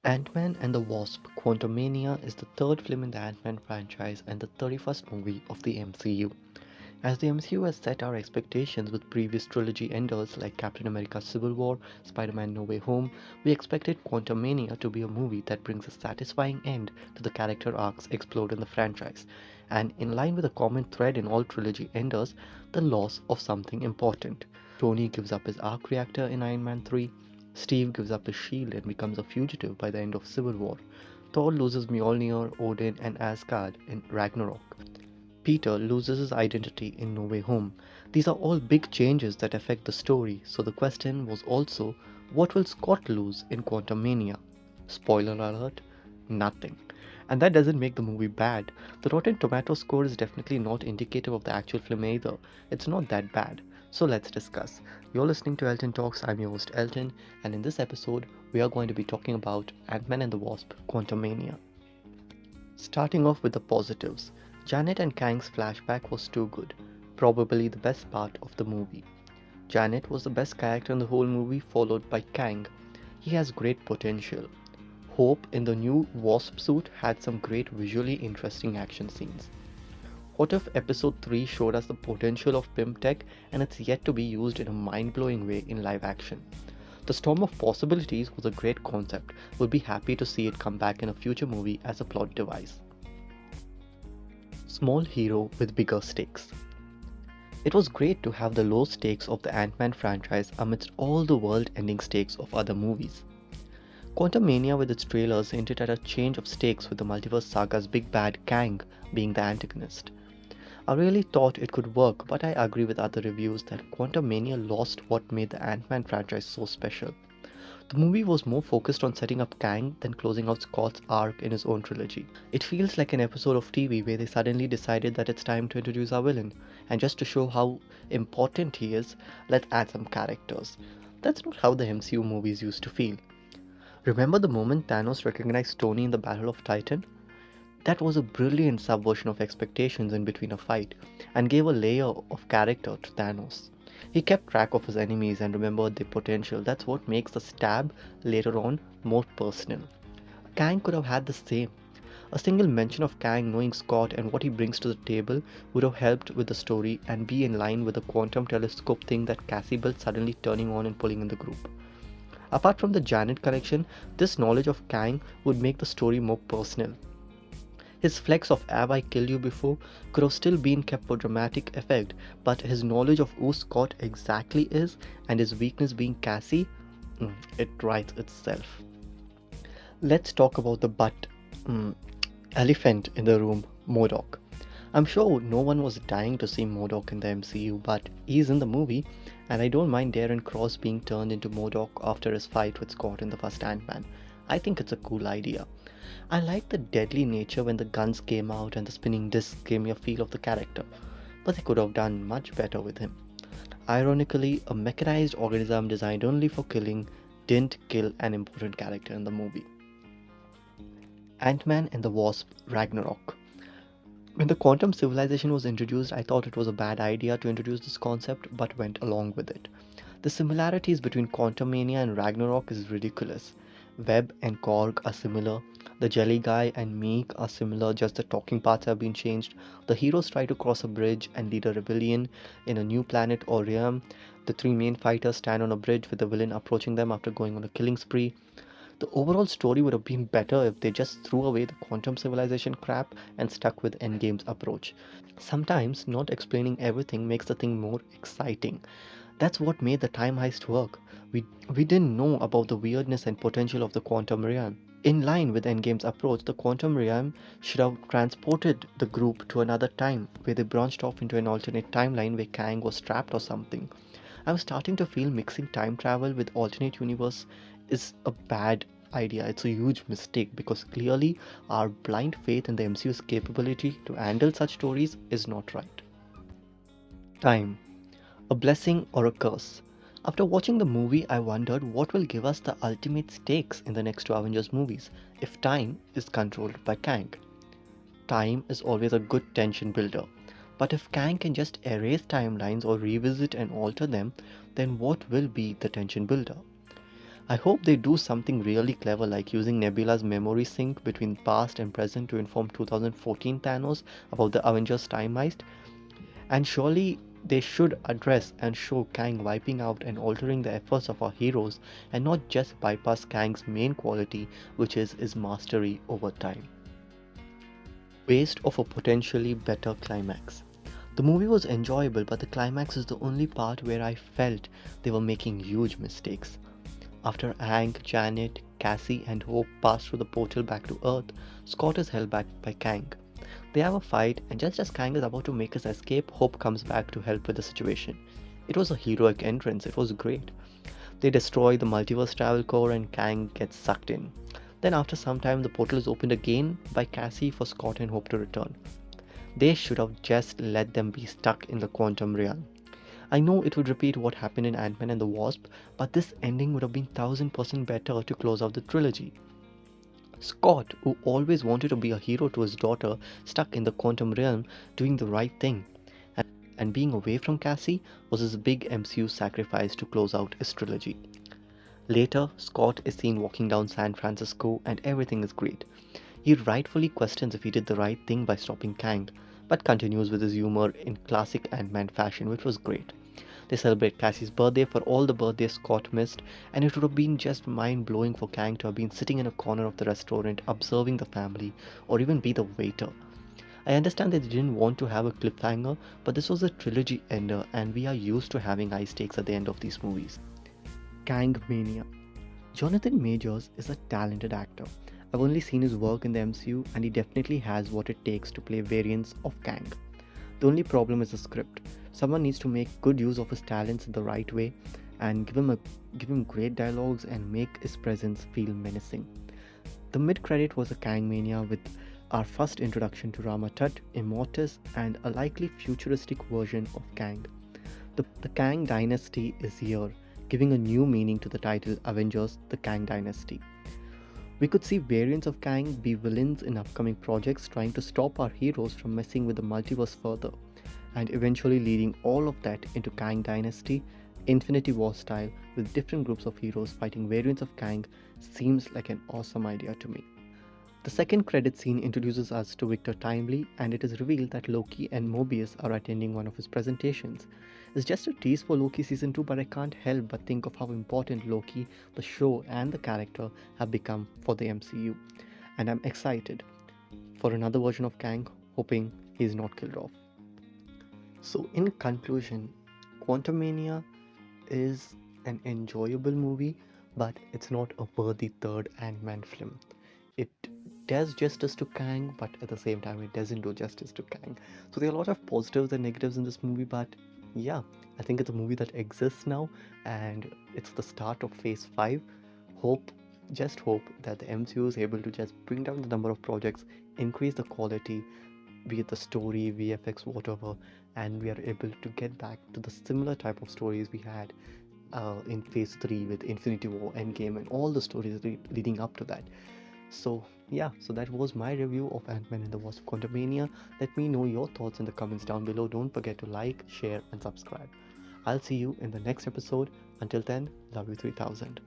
Ant-Man and the Wasp: Quantumania is the third film in the Ant-Man franchise and the 31st movie of the MCU. As the MCU has set our expectations with previous trilogy enders like Captain America Civil War, Spider-Man No Way Home, we expected Quantumania to be a movie that brings a satisfying end to the character arcs explored in the franchise, and in line with a common thread in all trilogy enders, the loss of something important. Tony gives up his arc reactor in Iron Man 3, Steve gives up his shield and becomes a fugitive by the end of Civil War, Thor loses Mjolnir, Odin, and Asgard in Ragnarok. Peter loses his identity in No Way Home. These are all big changes that affect the story, so the question was also what will Scott lose in Quantumania? Spoiler alert, nothing. And that doesn't make the movie bad. The Rotten Tomato score is definitely not indicative of the actual film either. It's not that bad. So let's discuss. You're listening to Elton Talks. I'm your host Elton, and in this episode, we are going to be talking about Ant-Man and the Wasp: Quantumania. Starting off with the positives, Janet and Kang's flashback was too good, probably the best part of the movie. Janet was the best character in the whole movie, followed by Kang. He has great potential. Hope in the new Wasp suit had some great visually interesting action scenes. What if episode 3 showed us the potential of Pym Tech and it's yet to be used in a mind blowing way in live action? The Storm of Possibilities was a great concept. We'll be happy to see it come back in a future movie as a plot device. Small hero with bigger stakes. It was great to have the low stakes of the Ant-Man franchise amidst all the world-ending stakes of other movies. Quantumania with its trailers hinted at a change of stakes with the multiverse saga's big bad Kang being the antagonist. I really thought it could work, but I agree with other reviews that Quantumania lost what made the Ant-Man franchise so special. The movie was more focused on setting up Kang than closing out Scott's arc in his own trilogy. It feels like an episode of TV where they suddenly decided that it's time to introduce our villain, and just to show how important he is, let's add some characters. That's not how the MCU movies used to feel. Remember the moment Thanos recognized Tony in the Battle of Titan? That was a brilliant subversion of expectations in between a fight, and gave a layer of character to Thanos. He kept track of his enemies and remembered their potential. That's what makes the stab later on more personal. Kang could have had the same. A single mention of Kang knowing Scott and what he brings to the table would have helped with the story and be in line with the quantum telescope thing that Cassie built suddenly turning on and pulling in the group. Apart from the Janet connection, this knowledge of Kang would make the story more personal. His flex of "Have I killed you before?" could have still been kept for dramatic effect, but his knowledge of who Scott exactly is and his weakness being Cassie, it writes itself. Let's talk about the elephant in the room, MODOK. I'm sure no one was dying to see MODOK in the MCU, but he's in the movie, and I don't mind Darren Cross being turned into MODOK after his fight with Scott in the first Ant-Man. I think it's a cool idea. I like the deadly nature when the guns came out and the spinning discs gave me a feel of the character, but they could have done much better with him. Ironically, a mechanized organism designed only for killing didn't kill an important character in the movie. Ant-Man and the Wasp: Ragnarok. When the quantum civilization was introduced, I thought it was a bad idea to introduce this concept, but went along with it. The similarities between Quantumania and Ragnarok is ridiculous. Webb and Korg are similar. The Jelly Guy and Meek are similar, just the talking parts have been changed. The heroes try to cross a bridge and lead a rebellion in a new planet or realm. The three main fighters stand on a bridge with the villain approaching them after going on a killing spree. The overall story would have been better if they just threw away the quantum civilization crap and stuck with Endgame's approach. Sometimes not explaining everything makes the thing more exciting. That's what made the time heist work. We didn't know about the weirdness and potential of the quantum realm. In line with Endgame's approach, the quantum realm should have transported the group to another time where they branched off into an alternate timeline where Kang was trapped or something. I'm starting to feel mixing time travel with alternate universe is a bad idea. It's a huge mistake because clearly our blind faith in the MCU's capability to handle such stories is not right. Time. A blessing or a curse? After watching the movie, I wondered what will give us the ultimate stakes in the next two Avengers movies if time is controlled by Kang. Time is always a good tension builder, but if Kang can just erase timelines or revisit and alter them, then what will be the tension builder? I hope they do something really clever like using Nebula's memory sync between past and present to inform 2014 Thanos about the Avengers time heist. And surely they should address and show Kang wiping out and altering the efforts of our heroes and not just bypass Kang's main quality, which is his mastery over time. Waste of a potentially better climax. The movie was enjoyable, but the climax is the only part where I felt they were making huge mistakes. After Hank, Janet, Cassie, and Hope pass through the portal back to Earth, Scott is held back by Kang. They have a fight, and just as Kang is about to make his escape, Hope comes back to help with the situation. It was a heroic entrance, it was great. They destroy the multiverse travel core, and Kang gets sucked in. Then, after some time, the portal is opened again by Cassie for Scott and Hope to return. They should have just let them be stuck in the quantum realm. I know it would repeat what happened in Ant-Man and the Wasp, but this ending would have been 1000% better to close out the trilogy. Scott, who always wanted to be a hero to his daughter, stuck in the quantum realm, doing the right thing, and being away from Cassie was his big MCU sacrifice to close out his trilogy. Later, Scott is seen walking down San Francisco and everything is great. He rightfully questions if he did the right thing by stopping Kang, but continues with his humor in classic Ant-Man fashion, which was great. They celebrate Cassie's birthday for all the birthdays Scott missed, and it would have been just mind-blowing for Kang to have been sitting in a corner of the restaurant observing the family, or even be the waiter. I understand that they didn't want to have a cliffhanger, but this was a trilogy ender, and we are used to having high stakes at the end of these movies. KANG-MANIA. Jonathan Majors is a talented actor. I've only seen his work in the MCU, and he definitely has what it takes to play variants of Kang. The only problem is the script. Someone needs to make good use of his talents in the right way and give him great dialogues and make his presence feel menacing. The mid-credit was a KANG-MANIA with our first introduction to Rama Tut, Immortus, and a likely futuristic version of Kang. The Kang Dynasty is here, giving a new meaning to the title Avengers: The Kang Dynasty. We could see variants of Kang be villains in upcoming projects trying to stop our heroes from messing with the multiverse further, and eventually leading all of that into Kang Dynasty, Infinity War style, with different groups of heroes fighting variants of Kang seems like an awesome idea to me. The second credit scene introduces us to Victor Timely, and it is revealed that Loki and Mobius are attending one of his presentations. It's just a tease for Loki Season 2, but I can't help but think of how important Loki, the show, and the character have become for the MCU. And I'm excited for another version of Kang, hoping he's not killed off. So, in conclusion, Quantumania is an enjoyable movie, but it's not a worthy third Ant-Man film. It does justice to Kang, but at the same time, it doesn't do justice to Kang. So there are a lot of positives and negatives in this movie, but yeah, I think it's a movie that exists now, and it's the start of Phase 5. Hope, just hope that the MCU is able to just bring down the number of projects, increase the quality, be it the story, VFX, whatever, and we are able to get back to the similar type of stories we had in Phase 3 with Infinity War, Endgame, and all the stories leading up to that. So yeah, so that was my review of Ant-Man and the Wasp: Quantumania. Let me know your thoughts in the comments down below. Don't forget to like, share, and subscribe. I'll see you in the next episode. Until then, love you 3000.